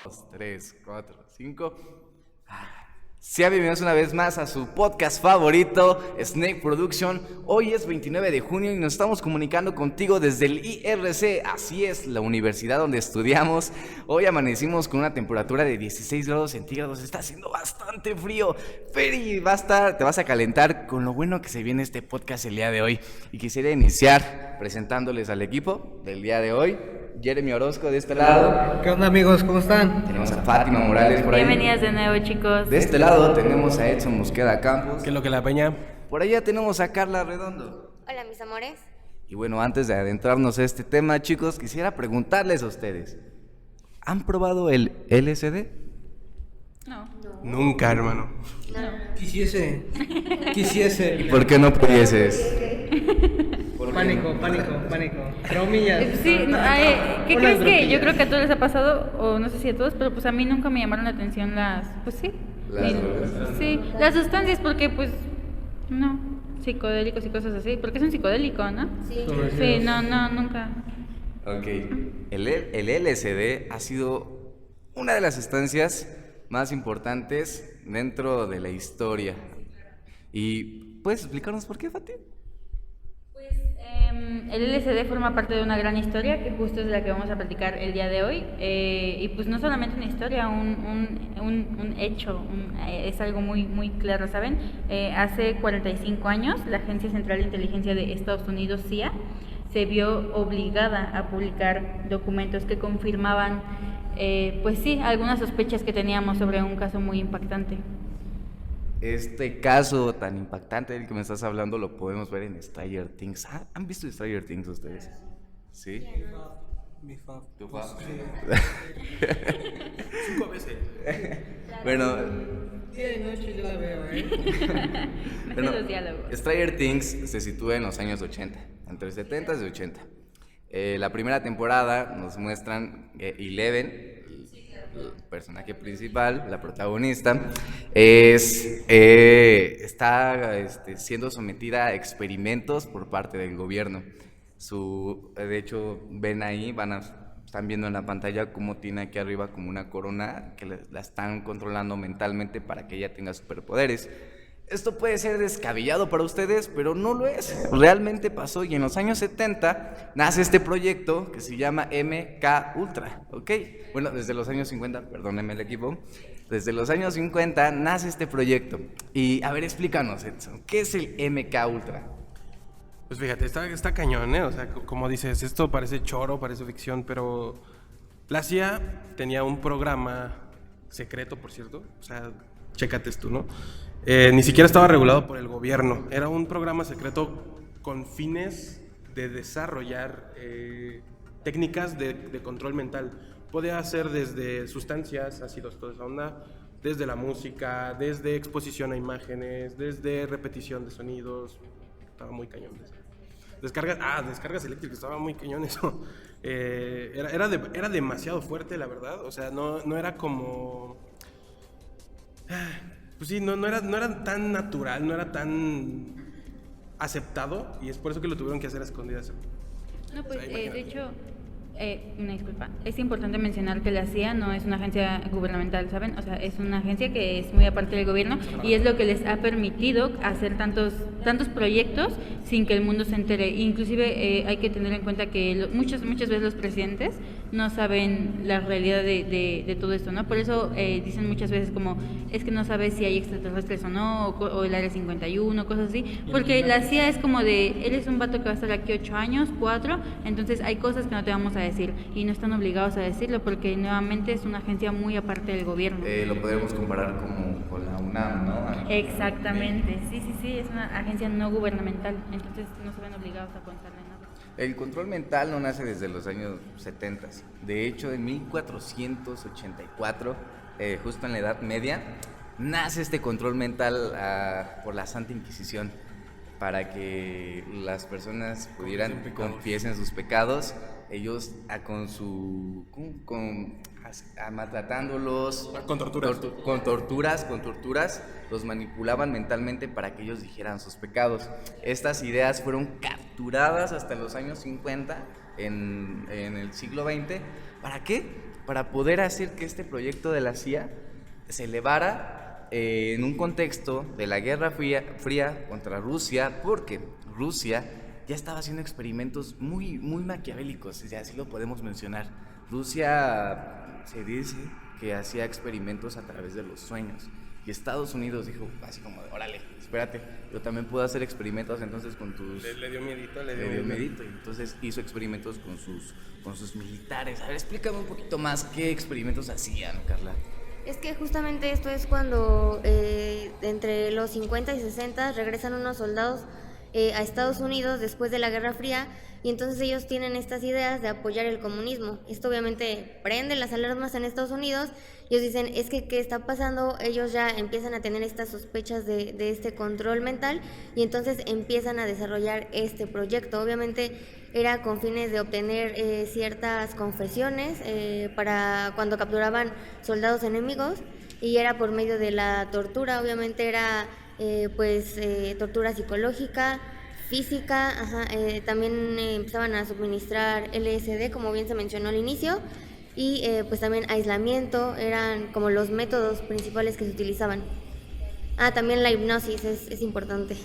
2, 3, 4, 5. Sean bienvenidos una vez más a su podcast favorito, Snake Production. Hoy es 29 de junio y nos estamos comunicando contigo desde el IRC, así es, la universidad donde estudiamos. Hoy amanecimos con una temperatura de 16 grados centígrados, está haciendo bastante frío. Feri, te vas a calentar con lo bueno que se viene este podcast el día de hoy. Y quisiera iniciar presentándoles al equipo del día de hoy. Jeremy Orozco de este lado. ¿Qué onda, amigos? ¿Cómo están? Tenemos a Fátima Morales por ahí. Bienvenidas de nuevo, chicos. De este lado tenemos a Edson Mosqueda Campos. ¿Qué es lo que la peña? Por allá tenemos a Carla Redondo. Hola, mis amores. Y bueno, antes de adentrarnos a este tema, chicos, quisiera preguntarles a ustedes: ¿han probado el LSD? No. Nunca, hermano. Quisiese. ¿Y por qué no pudieses? Pánico. Traumillas. Sí, ¿qué Unas crees que? droguillas. Yo creo que a todos les ha pasado, o no sé si a todos, pero pues a mí nunca me llamaron la atención pues sí. Las drogas. Sí, las sustancias, porque pues, no, psicodélicos y cosas así, porque es un psicodélico, ¿no? Sí. Sí, no, nunca. Ok, el LSD ha sido una de las sustancias más importantes dentro de la historia. ¿Y puedes explicarnos por qué, Fati? Pues el LSD forma parte de una gran historia que justo es la que vamos a platicar el día de hoy, y pues no solamente una historia, un hecho, es algo muy claro, ¿saben? Hace 45 años la Agencia Central de Inteligencia de Estados Unidos, CIA, se vio obligada a publicar documentos que confirmaban, pues sí, algunas sospechas que teníamos sobre un caso muy impactante. Este caso tan impactante del que me estás hablando lo podemos ver en Stranger Things. ¿Han visto Stranger Things ustedes? ¿Sí? Mi fab. ¿Tu fab? 5 veces. Bueno, Día y noche yo la veo, Me bueno, sé los diálogos. Stranger Things se sitúa en los años 80, entre 70 y 80. La primera temporada nos muestran Eleven, el personaje principal, la protagonista, está siendo sometida a experimentos por parte del gobierno. De hecho, están viendo en la pantalla cómo tiene aquí arriba como una corona que la están controlando mentalmente para que ella tenga superpoderes. Esto puede ser descabellado para ustedes, pero no lo es. Realmente pasó y en los años 70 nace este proyecto que se llama MK Ultra, ¿ok? Bueno, desde los años 50, perdónenme el equipo, desde los años 50 nace este proyecto. Y a ver, explícanos, Edson, ¿qué es el MK Ultra? Pues fíjate, está cañón, ¿eh? O sea, como dices, esto parece choro, parece ficción, pero la CIA tenía un programa secreto, por cierto. O sea, chécate tú, ¿no? Ni siquiera estaba regulado por el gobierno. Era un programa secreto con fines de desarrollar técnicas de control mental. Podía ser desde sustancias, ácidos, toda esa onda, desde la música, desde exposición a imágenes, desde repetición de sonidos. Estaba muy cañón eso. Descargas eléctricas, estaba muy cañón eso. Era demasiado fuerte, la verdad. O sea, no era como... Pues sí, no era tan natural, no era tan aceptado, y es por eso que lo tuvieron que hacer a escondidas. No, pues O sea, de imagínate. hecho, una disculpa, es importante mencionar que la CIA no es una agencia gubernamental, ¿saben? O sea, es una agencia que es muy aparte del gobierno y es lo que les ha permitido hacer tantos proyectos sin que el mundo se entere. Inclusive hay que tener en cuenta que muchas veces los presidentes no saben la realidad de todo esto, ¿no? Por eso dicen muchas veces como, es que no sabes si hay extraterrestres o no, o el Área 51, cosas así, porque la CIA es como de, eres un vato que va a estar aquí 8 años, 4, entonces hay cosas que no te vamos a decir, y no están obligados a decirlo, porque nuevamente es una agencia muy aparte del gobierno. Lo podemos comparar como con la UNAM, ¿no? Exactamente, sí, es una agencia no gubernamental, entonces no se ven obligados a contarle nada. El control mental no nace desde los años 70. De hecho, en 1484, justo en la Edad Media, nace este control mental por la Santa Inquisición, para que las personas confiesen sus pecados. Ellos maltratándolos, Con torturas. con torturas, los manipulaban mentalmente para que ellos dijeran sus pecados. Estas ideas fueron capturadas hasta los años 50 en el siglo XX. ¿Para qué? para poder hacer que este proyecto de la CIA se elevara en un contexto de la Guerra Fría contra Rusia, porque Rusia ya estaba haciendo experimentos muy maquiavélicos, si así lo podemos mencionar. Rusia se dice que hacía experimentos a través de los sueños, y Estados Unidos dijo así como, órale, espérate, yo también puedo hacer experimentos entonces con tus... Le dio miedito, y entonces hizo experimentos con sus militares. A ver, explícame un poquito más qué experimentos hacían, Carla. Es que justamente esto es cuando entre los 50 y 60 regresan unos soldados a Estados Unidos después de la Guerra Fría, y entonces ellos tienen estas ideas de apoyar el comunismo. Esto obviamente prende las alarmas en Estados Unidos. Ellos dicen, es que ¿qué está pasando? Ellos ya empiezan a tener estas sospechas de este control mental, y entonces empiezan a desarrollar este proyecto. Obviamente era con fines de obtener ciertas confesiones para cuando capturaban soldados enemigos, y era por medio de la tortura. Obviamente era tortura psicológica, física, también empezaban a suministrar LSD, como bien se mencionó al inicio, y pues también aislamiento, eran como los métodos principales que se utilizaban. También la hipnosis es importante.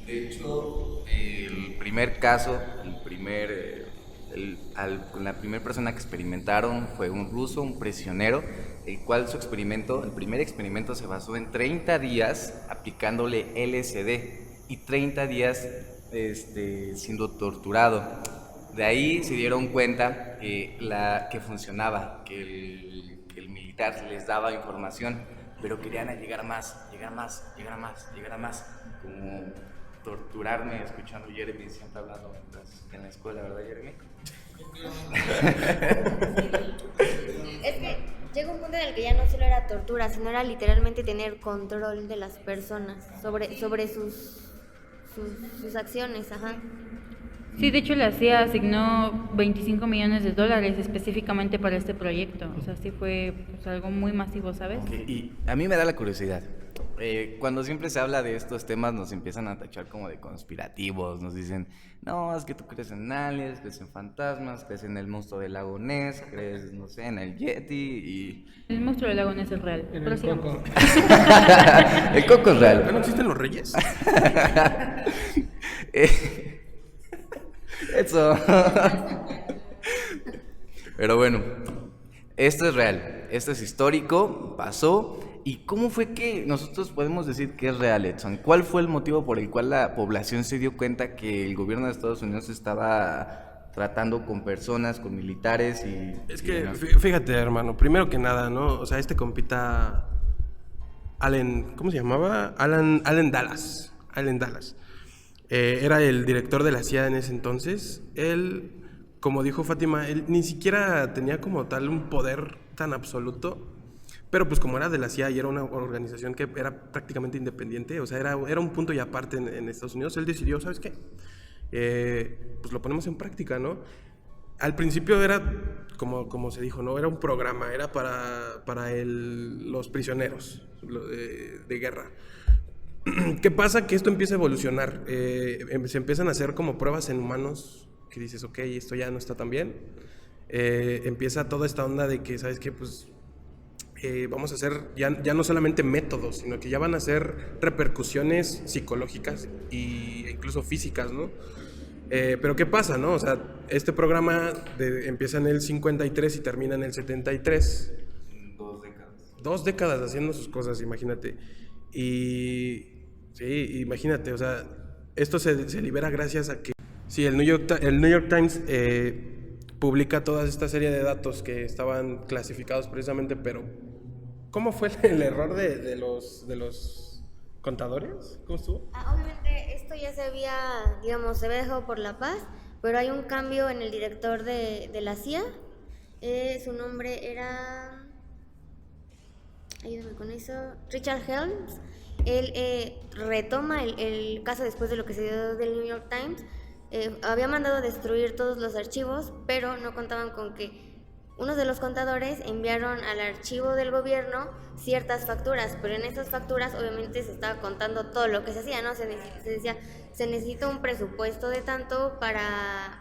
De hecho, el primer caso, la primera persona que experimentaron fue un ruso, un prisionero, el cual el primer experimento se basó en 30 días aplicándole LSD y 30 días siendo torturado. De ahí se dieron cuenta que funcionaba, que el militar les daba información, pero querían llegar más, como torturarme escuchando a Jeremy siempre hablando en la escuela, ¿verdad, Jeremy? Es que llega un punto en el que ya no solo era tortura, sino era literalmente tener control de las personas sobre sus acciones. Sí, de hecho la CIA asignó $25 millones específicamente para este proyecto. O sea, sí fue pues, algo muy masivo, ¿sabes? Okay. Y a mí me da la curiosidad. Cuando siempre se habla de estos temas nos empiezan a tachar como de conspirativos, nos dicen, no, es que tú crees en aliens, crees en fantasmas, crees en el monstruo del lago Ness, crees, no sé, en el Yeti y... El monstruo del lago Ness es real. En el coco. El coco es real. ¿No existen los reyes? Eso. Pero bueno, esto es real, esto es histórico, pasó. ¿Y cómo fue que nosotros podemos decir que es real, Edson? ¿Cuál fue el motivo por el cual la población se dio cuenta que el gobierno de Estados Unidos estaba tratando con personas, con militares y... Es que, fíjate, hermano, primero que nada, ¿no? O sea, este compita Allen, ¿cómo se llamaba? Allen Dulles. Era el director de la CIA en ese entonces. Él, como dijo Fátima, él ni siquiera tenía como tal un poder tan absoluto. Pero pues como era de la CIA y era una organización que era prácticamente independiente, o sea, era un punto y aparte en Estados Unidos, él decidió, ¿sabes qué? Pues lo ponemos en práctica, ¿no? Al principio era, como se dijo, ¿no? Era un programa, era para los prisioneros de guerra. ¿Qué pasa? Que esto empieza a evolucionar, se empiezan a hacer como pruebas en humanos, que dices, ok, esto ya no está tan bien. Empieza toda esta onda de que, ¿sabes qué? Pues... vamos a hacer ya no solamente métodos, sino que ya van a ser repercusiones psicológicas e incluso físicas, ¿no? Pero ¿qué pasa, no? O sea, este programa empieza en el 53 y termina en el 73. 2 décadas. 2 décadas haciendo sus cosas, imagínate. Y sí, imagínate, o sea, esto se libera gracias a que... Sí, el New York Times... publica toda esta serie de datos que estaban clasificados precisamente, pero ¿cómo fue el error de los contadores? ¿Cómo estuvo? Obviamente esto ya se había dejado por la paz, pero hay un cambio en el director de la CIA. Su nombre era... ayúdame con eso. Richard Helms. Él retoma el caso después de lo que se dio del New York Times. Había mandado destruir todos los archivos, pero no contaban con que unos de los contadores enviaron al archivo del gobierno ciertas facturas, pero en esas facturas obviamente se estaba contando todo lo que se hacía, ¿no? Se decía, se necesita un presupuesto de tanto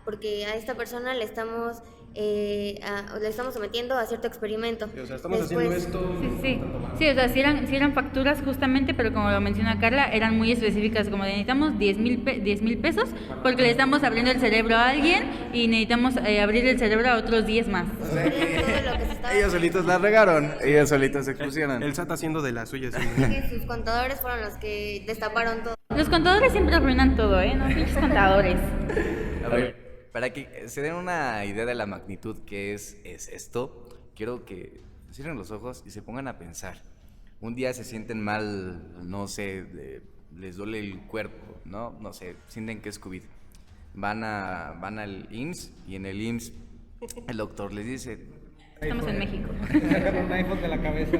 porque a esta persona le estamos le estamos sometiendo a cierto experimento. O sea, estamos haciendo esto. Sí, o sea, sí eran facturas justamente, pero como lo menciona Carla, eran muy específicas, como de necesitamos 10,000 pesos porque le estamos abriendo el cerebro a alguien y necesitamos abrir el cerebro a otros 10 más. Todo lo que se estaba Ellos solitos la regaron, ellos solitos se expusieron. El SAT haciendo de la suya. Sí. que sus contadores fueron los que destaparon todo. Los contadores siempre arruinan todo, ¿no? Pinches contadores. A ver, para que se den una idea de la magnitud que es esto, quiero que cierren los ojos y se pongan a pensar. Un día se sienten mal, no sé, les duele el cuerpo, no sé, sienten que es COVID. Van al IMSS y en el IMSS el doctor les dice... Estamos en México. Sacaron un iPhone de la cabeza.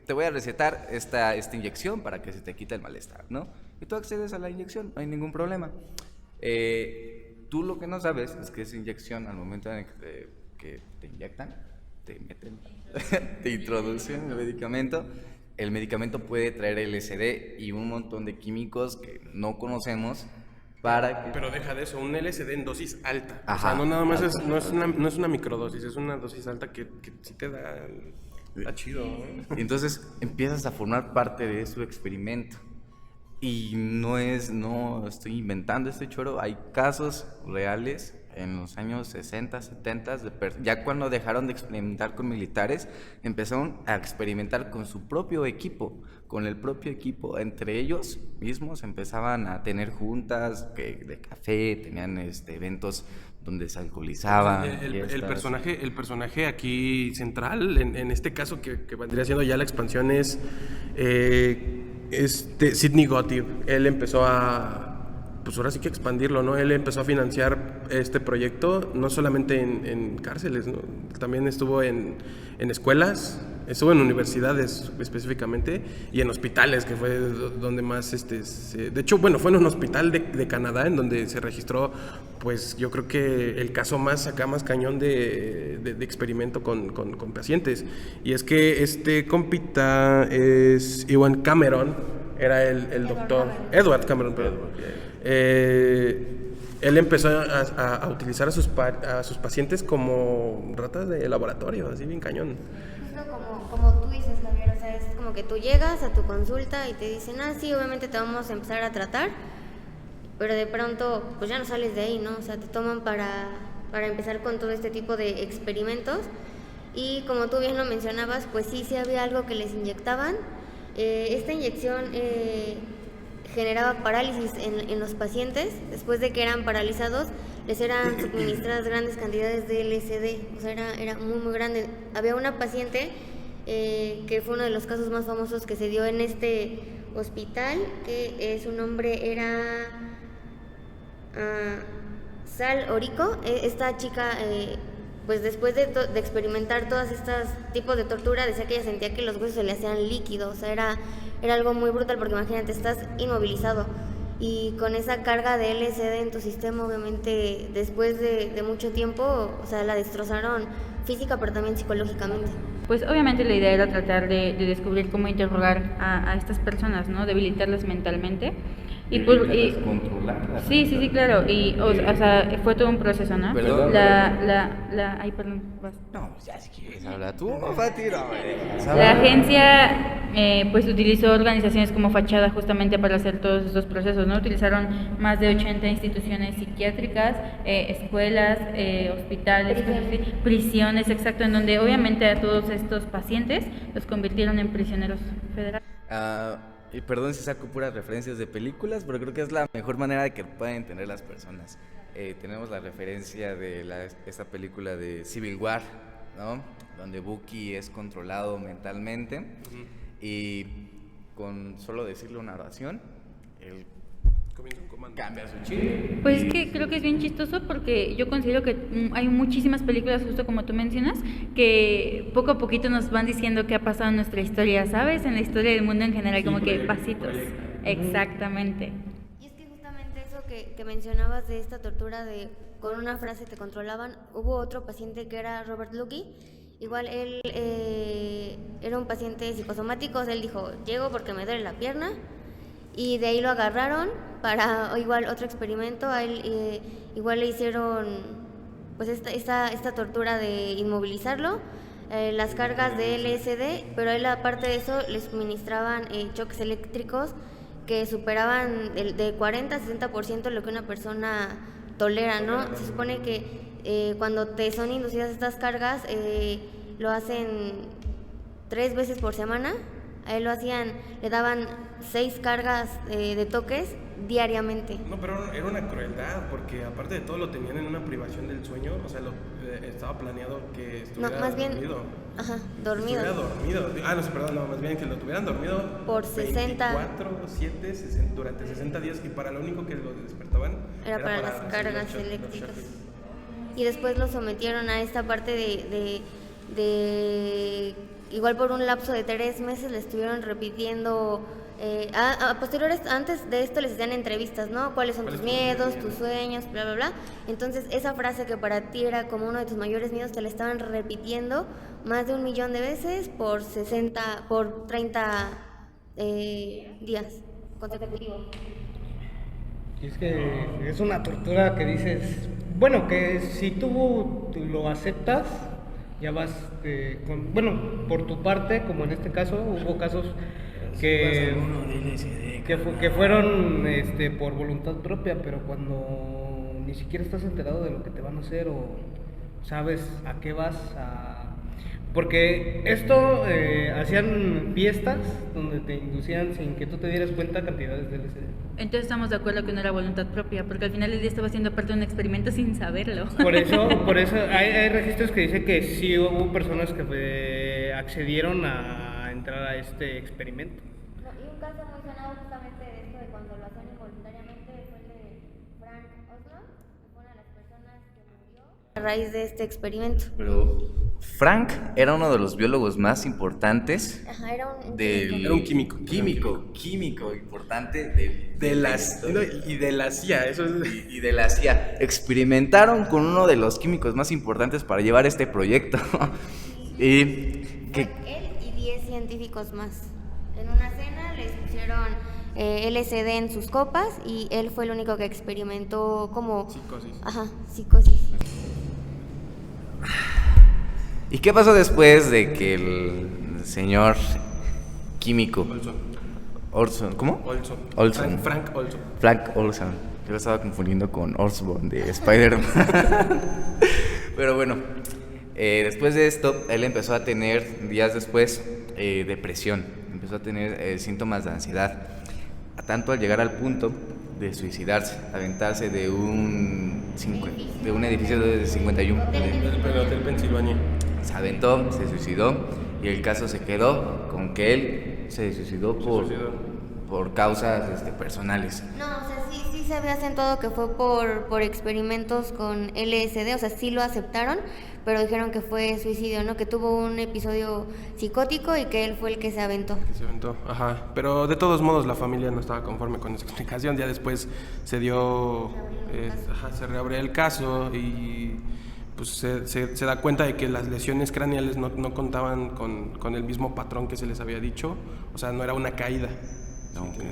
Te voy a recetar esta inyección para que se te quite el malestar, ¿no? Y tú accedes a la inyección, no hay ningún problema. Tú lo que no sabes es que esa inyección, al momento en que te inyectan, te meten, te introducen el medicamento puede traer LSD y un montón de químicos que no conocemos para que... Pero deja de eso, un LSD en dosis alta. Ajá, o sea, no nada más alta. no es una microdosis, es una dosis alta que sí te da... Está chido, ¿eh? Y entonces empiezas a formar parte de su experimento. Y no estoy inventando este choro, hay casos reales en los años 60, 70, ya cuando dejaron de experimentar con militares, empezaron a experimentar con su propio equipo, entre ellos mismos empezaban a tener juntas de café, tenían eventos donde se alcoholizaban. El personaje aquí central, en este caso que vendría siendo ya la expansión, es Sidney Gottlieb. Él empezó pues ahora sí que expandirlo, ¿no? Él empezó a financiar este proyecto, no solamente en cárceles, ¿no? También estuvo en escuelas, estuvo en universidades específicamente y en hospitales, que fue donde más, de hecho, bueno, fue en un hospital de Canadá en donde se registró, pues yo creo que el caso más cañón de experimento con pacientes. Y es que compita es Ewan Cameron, era el doctor Edward Cameron, perdón. Él empezó a utilizar a sus pacientes como ratas de laboratorio, así bien cañón. Justo como tú dices, Javier, o sea, es como que tú llegas a tu consulta y te dicen, sí, obviamente te vamos a empezar a tratar, pero de pronto pues ya no sales de ahí, ¿no? O sea, te toman para empezar con todo este tipo de experimentos y como tú bien lo mencionabas, pues sí había algo que les inyectaban. Esta inyección generaba parálisis en los pacientes. Después de que eran paralizados, les eran suministradas grandes cantidades de LSD, o sea, era muy, muy grande. Había una paciente que fue uno de los casos más famosos que se dio en este hospital, que su nombre era Sal Orico. Esta chica, pues después de experimentar todas estas tipos de tortura, decía que ella sentía que los huesos se le hacían líquidos, o sea, era algo muy brutal, porque imagínate, estás inmovilizado y con esa carga de LSD en tu sistema, obviamente después de mucho tiempo, o sea, la destrozaron física pero también psicológicamente. Pues obviamente la idea era tratar de descubrir cómo interrogar a estas personas, ¿no? Debilitarlas mentalmente. Y controlarlas. Sí, claro. Y, o sea, fue todo un proceso, ¿no? Perdón. Ay, perdón. Vas. No, ya si quieres hablar tú, Fati, no, La agencia, pues, utilizó organizaciones como fachada justamente para hacer todos estos procesos, ¿no? Utilizaron más de 80 instituciones psiquiátricas, escuelas, hospitales, prisiones, exacto, en donde obviamente a todos estos pacientes los convirtieron en prisioneros federales. Y perdón si saco puras referencias de películas, pero creo que es la mejor manera de que puedan entender las personas. Tenemos la referencia de esta película de Civil War, ¿no? Donde Bucky es controlado mentalmente y con solo decirle una oración, él cambia su chip. Pues es que creo que es bien chistoso porque yo considero que hay muchísimas películas, justo como tú mencionas, que poco a poquito nos van diciendo qué ha pasado en nuestra historia, ¿sabes? En la historia del mundo en general, como que pasitos. Exactamente. Y es que justamente eso que mencionabas de esta tortura de con una frase te controlaban, hubo otro paciente que era Robert Luckie. Igual él era un paciente psicosomático, o sea, él dijo, llego porque me duele la pierna, y de ahí lo agarraron para igual otro experimento. A él igual le hicieron pues esta tortura de inmovilizarlo, las cargas de LSD, pero a él aparte de eso le suministraban choques eléctricos que superaban de 40 a 60% lo que una persona tolera, ¿no? Se supone que cuando te son inducidas estas cargas lo hacen 3 veces por semana. A él le daban 6 cargas de toques diariamente. No, pero era una crueldad, porque aparte de todo lo tenían en una privación del sueño, o sea, estaba planeado que estuviera No, más bien, dormido. Ajá, dormido. Estuviera dormido. No sé, perdón, no, más bien que lo tuvieran dormido Por 60. 24/7, durante 60 días, y para lo único que lo despertaban Era para las recibir cargas los eléctricas. shocks. Y después lo sometieron a esta parte de igual por un lapso de 3 meses le estuvieron repitiendo. A posteriores, antes de esto les hacían entrevistas, ¿no? ¿Cuáles son tus miedos, tus sueños, bla, bla, bla? Entonces esa frase que para ti era como uno de tus mayores miedos, te la estaban repitiendo más de 1 millón de veces por 30 días consecutivos. Y es que es una tortura que dices, bueno, que si tú lo aceptas, ya vas, bueno, por tu parte, como en este caso, hubo casos que fueron por voluntad propia, pero cuando ni siquiera estás enterado de lo que te van a hacer o sabes a qué vas porque esto hacían fiestas donde te inducían sin que tú te dieras cuenta cantidades de LSD. Entonces estamos de acuerdo que no era voluntad propia, porque al final del día estaba siendo parte de un experimento sin saberlo. Por eso hay registros que dicen que sí hubo personas que accedieron a entrar a este experimento. No, y un caso muy sonado justamente de esto de cuando lo hacían involuntariamente fue el de Frank Oslo, que fue una de las personas que murió a raíz de este experimento. Pero Frank era uno de los biólogos más importantes. Ajá, era un químico importante de la CIA, eso es. y de la CIA. Experimentaron con uno de los químicos más importantes para llevar este proyecto. Y que él y 10 científicos más. En una cena les pusieron LSD en sus copas y él fue el único que experimentó como Psicosis. Ajá, psicosis. ¿Y qué pasó después de que el señor químico Olson, ¿cómo? Olson. Frank Olson. Frank Olson. Yo lo estaba confundiendo con Osborn de Spider-Man. Pero bueno, después de esto, él empezó a tener, días después, depresión. Empezó a tener síntomas de ansiedad. A tanto al llegar al punto de suicidarse, aventarse de un edificio de 51. Del Hotel Pensilvania. Se aventó, se suicidó y el caso se quedó con que él se suicidó por causas personales. No, o sea, sí se había sentado que fue por experimentos con LSD, o sea, sí lo aceptaron, pero dijeron que fue suicidio, ¿no? Que tuvo un episodio psicótico y que él fue el que se aventó. Ajá. Pero de todos modos la familia no estaba conforme con esa explicación. Ya después se reabrió el caso y pues se da cuenta de que las lesiones craneales no contaban con el mismo patrón que se les había dicho. O sea, no era una caída. Sí.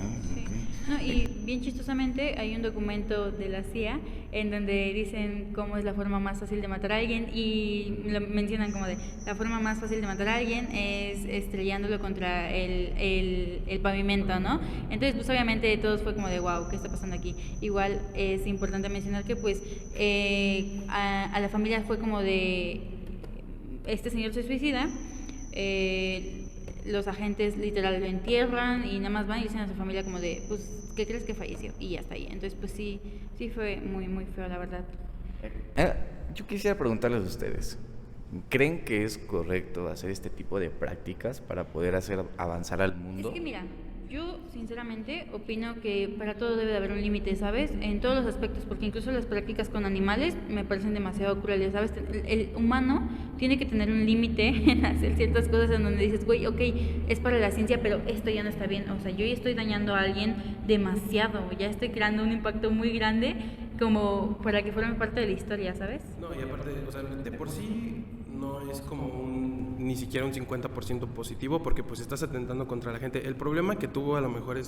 No, y bien chistosamente hay un documento de la CIA en donde dicen cómo es la forma más fácil de matar a alguien y lo mencionan como de la forma más fácil de matar a alguien es estrellándolo contra el pavimento, ¿no? Entonces pues obviamente todos fue como de wow, ¿qué está pasando aquí? Igual es importante mencionar que pues a la familia fue como de este señor se suicida, los agentes literal lo entierran y nada más van y dicen a su familia como de, pues, ¿qué crees que falleció? Y ya está ahí. Entonces, pues sí fue muy, muy feo, la verdad. Yo quisiera preguntarles a ustedes, ¿creen que es correcto hacer este tipo de prácticas para poder hacer avanzar al mundo? Es que mira, yo sinceramente opino que para todo debe de haber un límite, ¿sabes? En todos los aspectos, porque incluso las prácticas con animales me parecen demasiado crueles, ¿sabes? El humano tiene que tener un límite en hacer ciertas cosas en donde dices, güey, ok, es para la ciencia, pero esto ya no está bien. O sea, yo ya estoy dañando a alguien demasiado, ya estoy creando un impacto muy grande como para que forme parte de la historia, ¿sabes? No, y aparte, o sea, de por sí no es como ni siquiera un 50% positivo porque pues estás atentando contra la gente. El problema que tuvo a lo mejor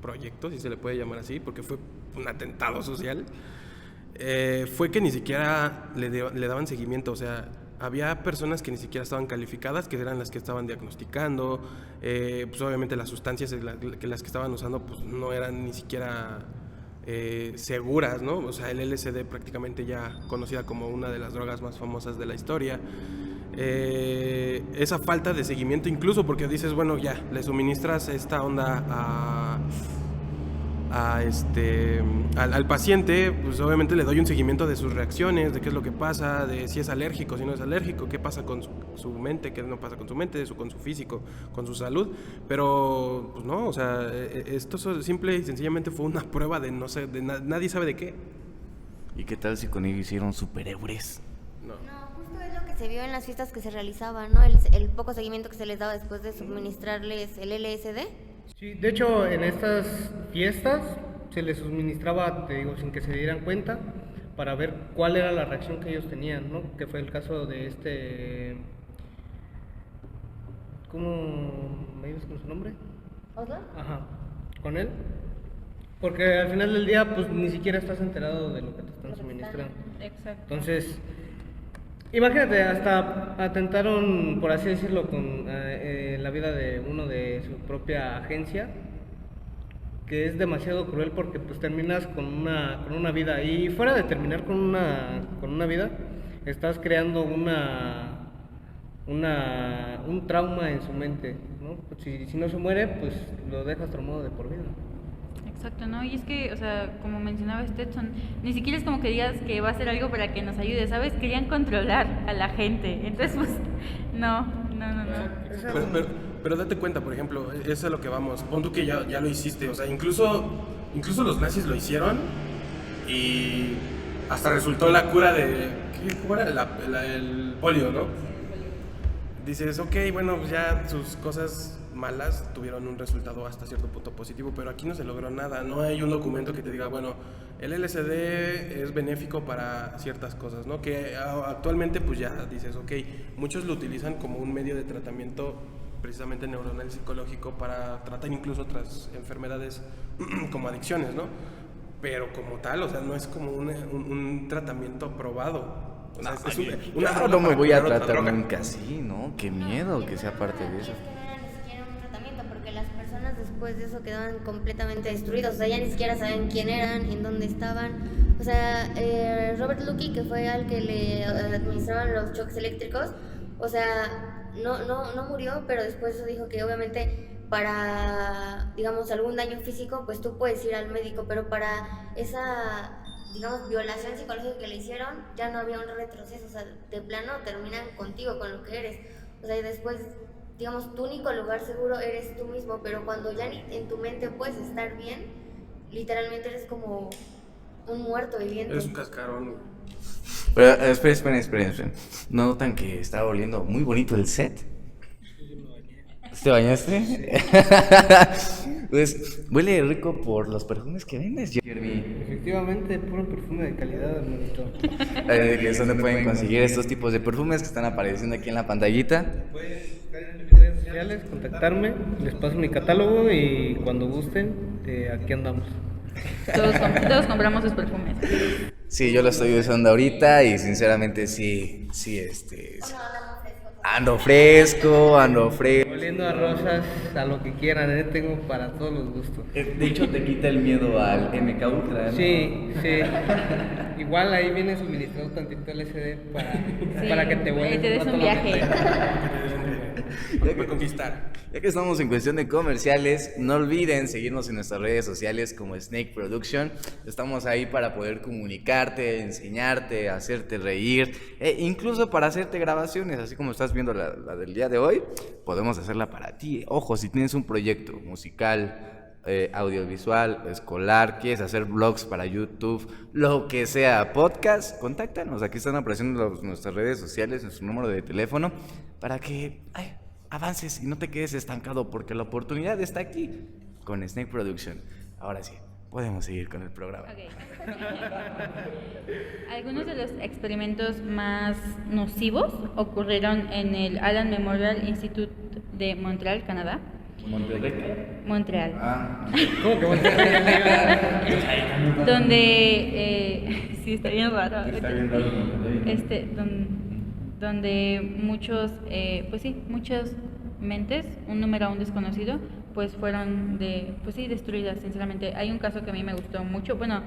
proyecto, si se le puede llamar así, porque fue un atentado social, fue que ni siquiera le daban seguimiento. O sea, había personas que ni siquiera estaban calificadas, que eran las que estaban diagnosticando, pues obviamente las sustancias que las que estaban usando pues no eran ni siquiera seguras, ¿no? O sea, el LSD, prácticamente ya conocida como una de las drogas más famosas de la historia. Esa falta de seguimiento, incluso porque dices, bueno, ya, le suministras esta onda al paciente, pues obviamente le doy un seguimiento de sus reacciones, de qué es lo que pasa, de si es alérgico, si no es alérgico, qué pasa con su mente, qué no pasa con su mente, con su físico, con su salud. Pero pues no, o sea, esto simple y sencillamente fue una prueba de no sé, nadie sabe de qué. ¿Y qué tal si con ello hicieron superhéroes? No, justo es lo que se vio en las fiestas que se realizaban, ¿no? El poco seguimiento que se les daba después de suministrarles el LSD. Sí, de hecho, en estas fiestas se les suministraba, te digo, sin que se dieran cuenta, para ver cuál era la reacción que ellos tenían, ¿no? Que fue el caso de ¿cómo me dices con su nombre? ¿Oslo? Ajá, con él. Porque al final del día, pues ni siquiera estás enterado de lo que te están suministrando. Exacto. Entonces, imagínate, hasta atentaron, por así decirlo, con la vida de uno de su propia agencia, que es demasiado cruel porque pues terminas con una vida, y fuera de terminar con una vida, estás creando un trauma en su mente, ¿no? Pues, si no se muere, pues lo dejas traumado de por vida. Exacto, ¿no? Y es que, o sea, como mencionaba Stetson, ni siquiera es como que digas que va a hacer algo para que nos ayude, ¿sabes? Querían controlar a la gente. Entonces, pues, no. Pero date cuenta, por ejemplo, eso es a lo que vamos. Pon tú que ya lo hiciste. O sea, incluso los nazis lo hicieron y hasta resultó la cura de... ¿Cómo era? El polio, ¿no? Dices, ok, bueno, pues ya sus cosas malas tuvieron un resultado hasta cierto punto positivo, pero aquí no se logró nada. No hay un documento que te diga, bueno, el LSD es benéfico para ciertas cosas, ¿no? Que actualmente pues ya dices, ok, muchos lo utilizan como un medio de tratamiento precisamente neuronal y psicológico para tratar incluso otras enfermedades como adicciones, ¿no? Pero como tal, o sea, no es como un tratamiento probado. O sea, No me voy a tratar nunca así, ¿no? Qué miedo que sea parte de eso. Es que no era ni siquiera un tratamiento, porque las personas después de eso quedaban completamente destruidas. O sea, ya ni siquiera saben quién eran, en dónde estaban. O sea, Robert Lucky, que fue al que le administraban los shocks eléctricos, o sea, no murió, pero después dijo que obviamente para, digamos, algún daño físico, pues tú puedes ir al médico, pero para esa, digamos, violación psicológica que le hicieron, ya no había un retroceso. O sea, de plano terminan contigo, con lo que eres. O sea, y después, digamos, tu único lugar seguro eres tú mismo, pero cuando ya en tu mente puedes estar bien, literalmente eres como un muerto viviente. Eres un cascarón. Pero esperen. ¿No notan que está oliendo muy bonito el set? ¿Te bañaste? Pues huele rico por los perfumes que vendes, Jeremy. Efectivamente, puro perfume de calidad, hermanito. Es donde pueden conseguir estos tipos de perfumes que están apareciendo aquí en la pantallita. Pueden buscar en mis redes sociales, contactarme, les paso mi catálogo y cuando gusten, aquí andamos. Todos compramos sus perfumes. Sí, yo lo estoy usando ahorita y sinceramente sí, ando fresco. Oliendo a rosas, a lo que quieran, tengo para todos los gustos. De hecho, te quita el miedo al MK Ultra, ¿no? Sí. Igual ahí viene suministrado tantito LSD para que te vuelvas te des un viaje. Para conquistar. Ya que estamos en cuestión de comerciales, no olviden seguirnos en nuestras redes sociales como Snake Production. Estamos ahí para poder comunicarte, enseñarte, hacerte reír, incluso para hacerte grabaciones, así como estás viendo la del día de hoy, podemos hacerla para ti. Ojo, si tienes un proyecto musical, audiovisual, escolar, quieres hacer vlogs para YouTube, lo que sea, podcast, contáctanos. Aquí están apareciendo nuestras redes sociales, nuestro número de teléfono, para que avances y no te quedes estancado, porque la oportunidad está aquí con Snake Production. Ahora sí, podemos seguir con el programa. Okay. Algunos de los experimentos más nocivos ocurrieron en el Allen Memorial Institute de Montreal, Canadá. Montreal. ¿Cómo que Donde sí está bien raro. Está bien raro Monterrey. Donde muchos, pues sí, muchas mentes, un número aún desconocido, pues fueron destruidas, sinceramente. Hay un caso que a mí me gustó mucho, bueno,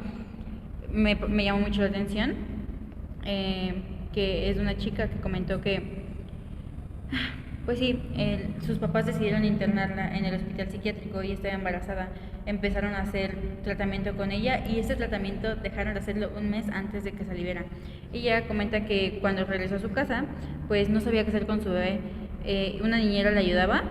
me llamó mucho la atención, que es de una chica que comentó que, pues sí, sus papás decidieron internarla en el hospital psiquiátrico y estaba embarazada. Empezaron a hacer tratamiento con ella y ese tratamiento dejaron de hacerlo un mes antes de que saliera. Ella comenta que cuando regresó a su casa, pues no sabía qué hacer con su bebé. Una niñera le ayudaba,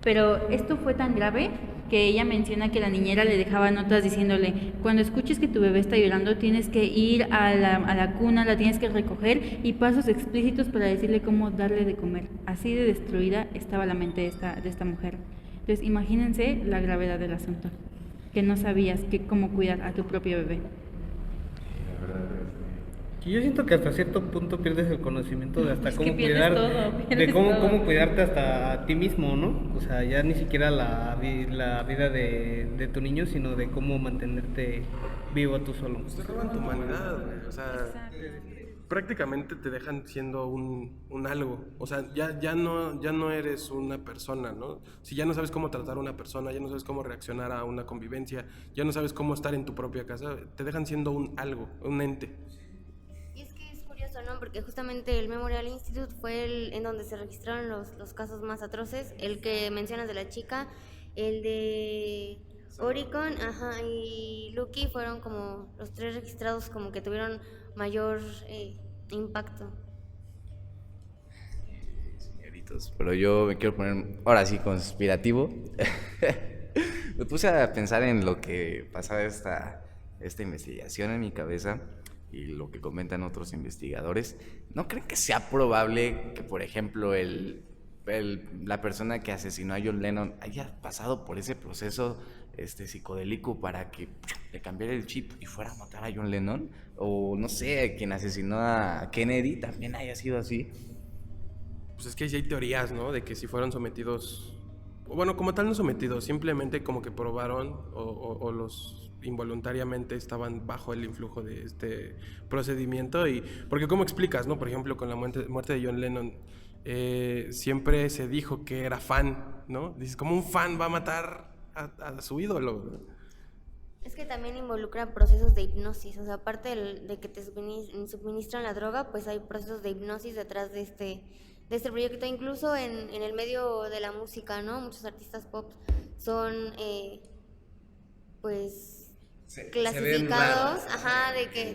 pero esto fue tan grave que ella menciona que la niñera le dejaba notas diciéndole: cuando escuches que tu bebé está llorando, tienes que ir a la cuna, la tienes que recoger, y pasos explícitos para decirle cómo darle de comer. Así de destruida estaba la mente de esta mujer. Entonces imagínense la gravedad del asunto, que no sabías cómo cuidar a tu propio bebé. Y yo siento que hasta cierto punto pierdes el conocimiento de hasta Es cómo que pierdes cuidar, todo, de pierdes cómo todo. cuidarte hasta a ti mismo, ¿no? O sea, ya ni siquiera la vida de tu niño, sino de cómo mantenerte vivo tú solo. Pues te roban tu humanidad, güey. O sea, Exacto. prácticamente te dejan siendo un algo. O sea, ya no eres una persona, ¿no? Si ya no sabes cómo tratar a una persona, ya no sabes cómo reaccionar a una convivencia, ya no sabes cómo estar en tu propia casa, te dejan siendo un algo, un ente. Y es que es curioso, ¿no? Porque justamente el Memorial Institute fue en donde se registraron los casos más atroces. El que mencionas de la chica, el de Oricon, y Lucky fueron como los 3 registrados como que tuvieron mayor impacto. Señoritos, pero yo me quiero poner, ahora sí, conspirativo. Me puse a pensar en lo que pasaba esta investigación en mi cabeza y lo que comentan otros investigadores. ¿No creen que sea probable que, por ejemplo, la persona que asesinó a John Lennon haya pasado por ese proceso psicodélico para que le cambiara el chip y fuera a matar a John Lennon? O no sé, quien asesinó a Kennedy también haya sido así. Pues es que sí hay teorías, ¿no? De que si fueron sometidos, o bueno, como tal no sometidos, simplemente como que probaron o los involuntariamente estaban bajo el influjo de este procedimiento. Y porque ¿cómo explicas, no? Por ejemplo, con la muerte de John Lennon, siempre se dijo que era fan, ¿no? Dices, ¿cómo un fan va a matar a su ídolo, ¿no? Es que también involucra procesos de hipnosis, o sea, aparte de que te suministran la droga, pues hay procesos de hipnosis detrás de este proyecto, incluso en el medio de la música, ¿no? Muchos artistas pop son, pues, clasificados,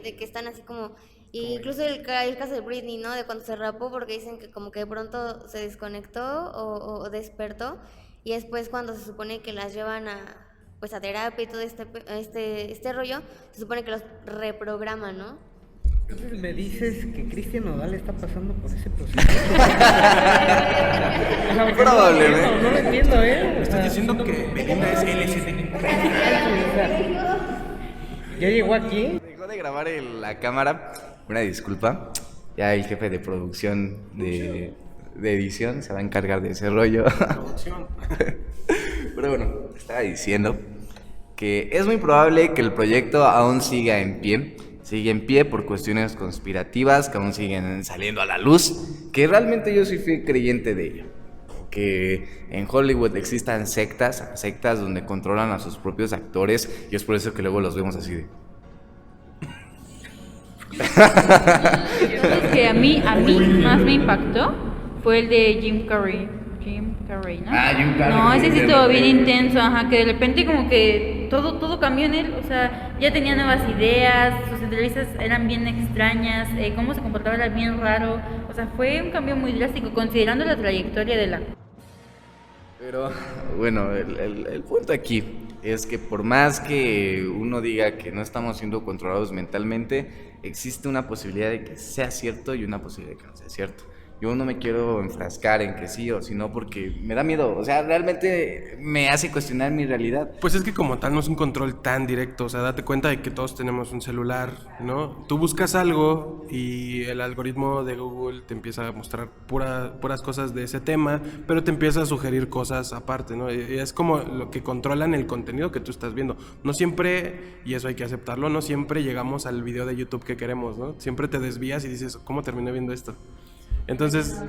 de que están así como, incluso el caso de Britney, ¿no? De cuando se rapó, porque dicen que como que de pronto se desconectó o despertó, y después cuando se supone que las llevan a terapia y todo este rollo, se supone que los reprograman, ¿no? Entonces me dices que Cristian Nodal está pasando por ese proceso. Probablemente. No lo entiendo, ¿eh? Estás diciendo que Belinda es LSD. Ya llegó aquí. Dejó de grabar la cámara. Una disculpa. Ya el jefe de producción de edición se va a encargar de ese rollo. Producción. Pero bueno, estaba diciendo que es muy probable que el proyecto aún siga en pie. Sigue en pie por cuestiones conspirativas que aún siguen saliendo a la luz. Que realmente yo soy fiel creyente de ello. Que en Hollywood existan sectas donde controlan a sus propios actores, y es por eso que luego los vemos así de... Entonces, que a mí más me impactó fue el de Jim Carrey, ¿no? Jim Carrey. No, ese sí estuvo bien intenso, que de repente como que todo cambió en él, o sea, ya tenía nuevas ideas, sus entrevistas eran bien extrañas, cómo se comportaba era bien raro, o sea, fue un cambio muy drástico considerando la trayectoria de la... Pero bueno, el punto aquí es que por más que uno diga que no estamos siendo controlados mentalmente, existe una posibilidad de que sea cierto y una posibilidad de que no sea cierto. Yo no me quiero enfrascar en que sí o si no porque me da miedo, o sea, realmente me hace cuestionar mi realidad. Pues es que como tal no es un control tan directo, o sea, date cuenta de que todos tenemos un celular, ¿no? Tú buscas algo y el algoritmo de Google te empieza a mostrar puras cosas de ese tema, pero te empieza a sugerir cosas aparte, ¿no? Y es como lo que controlan el contenido que tú estás viendo. No siempre, y eso hay que aceptarlo, no siempre llegamos al video de YouTube que queremos, ¿no? Siempre te desvías y dices, ¿cómo terminé viendo esto? Entonces,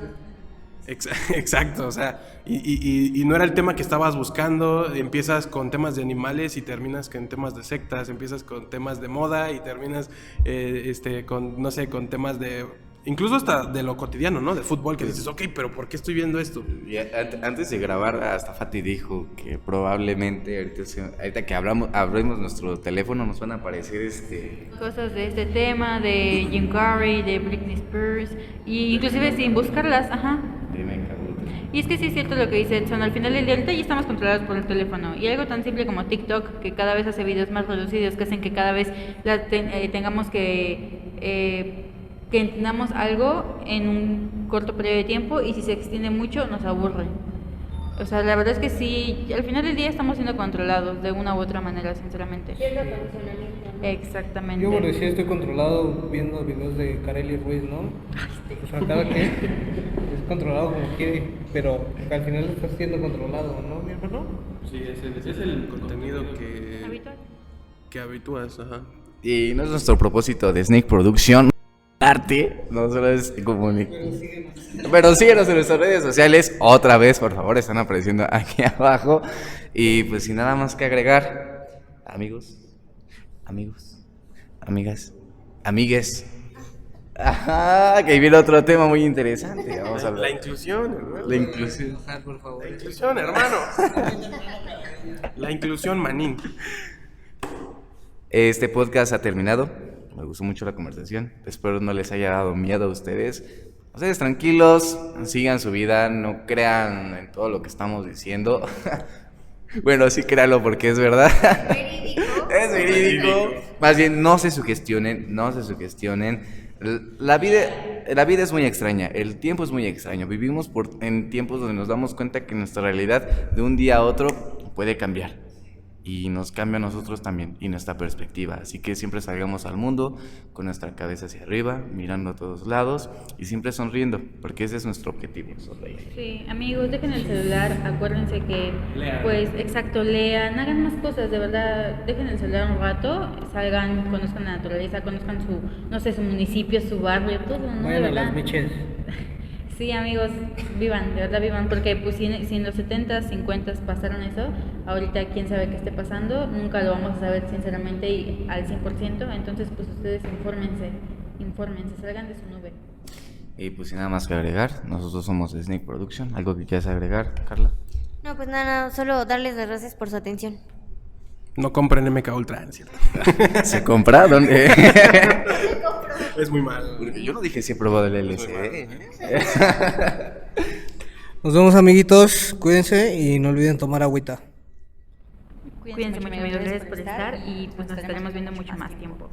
exacto, o sea, y no era el tema que estabas buscando, empiezas con temas de animales y terminas con temas de sectas, empiezas con temas de moda y terminas con, no sé, con temas de, incluso hasta de lo cotidiano, ¿no? De fútbol, que dices, ok, pero ¿por qué estoy viendo esto? Y antes de grabar, hasta Fati dijo que probablemente ahorita que abrimos nuestro teléfono nos van a aparecer Cosas de este tema, de Jim Carrey, de Britney Spears, y inclusive sin buscarlas, ajá. Y es que sí es cierto lo que dice Edson, al final del día ahorita ya estamos controlados por el teléfono, y algo tan simple como TikTok, que cada vez hace videos más reducidos, que hacen que cada vez tengamos que entendamos algo en un corto periodo de tiempo, y si se extiende mucho nos aburre. O sea, la verdad es que sí, al final del día estamos siendo controlados de una u otra manera, sinceramente. Cierto condicionamiento, ¿no? Exactamente. Yo por decir estoy controlado viendo videos de Kareli Ruiz, ¿no? O sea, cada quien es controlado como quiere, pero al final estás siendo controlado, ¿no, mi hermano? Sí, es el contenido Habitual. que habitúas, ajá. Y no es nuestro propósito de Snake Production arte, no solo es comunicar. Pero síguenos en nuestras redes sociales, otra vez, por favor, están apareciendo aquí abajo. Y pues sin nada más que agregar, amigos, amigas, amigues. Ajá, que ahí viene otro tema muy interesante. Vamos a hablar. La inclusión, hermano. La inclusión. Por favor. La inclusión, hermano. La inclusión, manín. Este podcast ha terminado. Me gustó mucho la conversación. Espero no les haya dado miedo a ustedes. Ustedes tranquilos, sigan su vida, no crean en todo lo que estamos diciendo. Bueno, sí créanlo porque es verdad. Es verídico. Más bien, no se sugestionen. La vida es muy extraña, el tiempo es muy extraño. Vivimos en tiempos donde nos damos cuenta que nuestra realidad de un día a otro puede cambiar. Y nos cambia a nosotros también y nuestra perspectiva. Así que siempre salgamos al mundo con nuestra cabeza hacia arriba, mirando a todos lados y siempre sonriendo, porque ese es nuestro objetivo, sonreír. Sí, amigos, dejen el celular, acuérdense que, Lean. pues, exacto, lean, hagan más cosas, de verdad, dejen el celular un rato, salgan, conozcan la naturaleza, conozcan su, no sé, su municipio, su barrio, todo, ¿no? De Vayan a verdad. las miches. Sí, amigos, vivan, de verdad vivan, porque pues si en los 70s, 50s pasaron eso, ahorita quién sabe qué esté pasando, nunca lo vamos a saber sinceramente y al 100%, entonces pues ustedes infórmense, salgan de su nube. Y pues sin nada más que agregar, nosotros somos Snake Production. ¿Algo que quieras agregar, Carla? No, pues nada, solo darles las gracias por su atención. No compren MK Ultra, ¿es cierto? ¿Se compra? ¿Dónde? Es muy malo. Yo no dije si he probado el LSD. Nos vemos, amiguitos, cuídense y no olviden tomar agüita. Cuídense mucho, amigos, gracias por estar y pues nos estaremos viendo mucho más tiempo.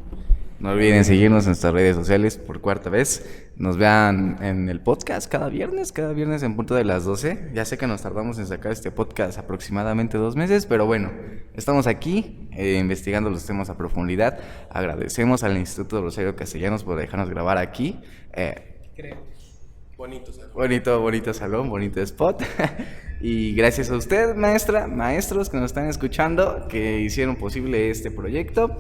No olviden seguirnos en nuestras redes sociales por cuarta vez. Nos vean en el podcast cada viernes en punto de las 12. Ya sé que nos tardamos en sacar este podcast aproximadamente 2 meses, pero bueno, estamos aquí investigando los temas a profundidad. Agradecemos al Instituto Rosario Castellanos por dejarnos grabar aquí. Bonito, ¿sabes? Bonito salón, bonito spot. Y gracias a usted, maestra, maestros que nos están escuchando, que hicieron posible este proyecto.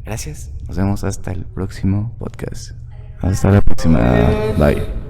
Gracias. Nos vemos hasta el próximo podcast. Hasta la próxima. Bye.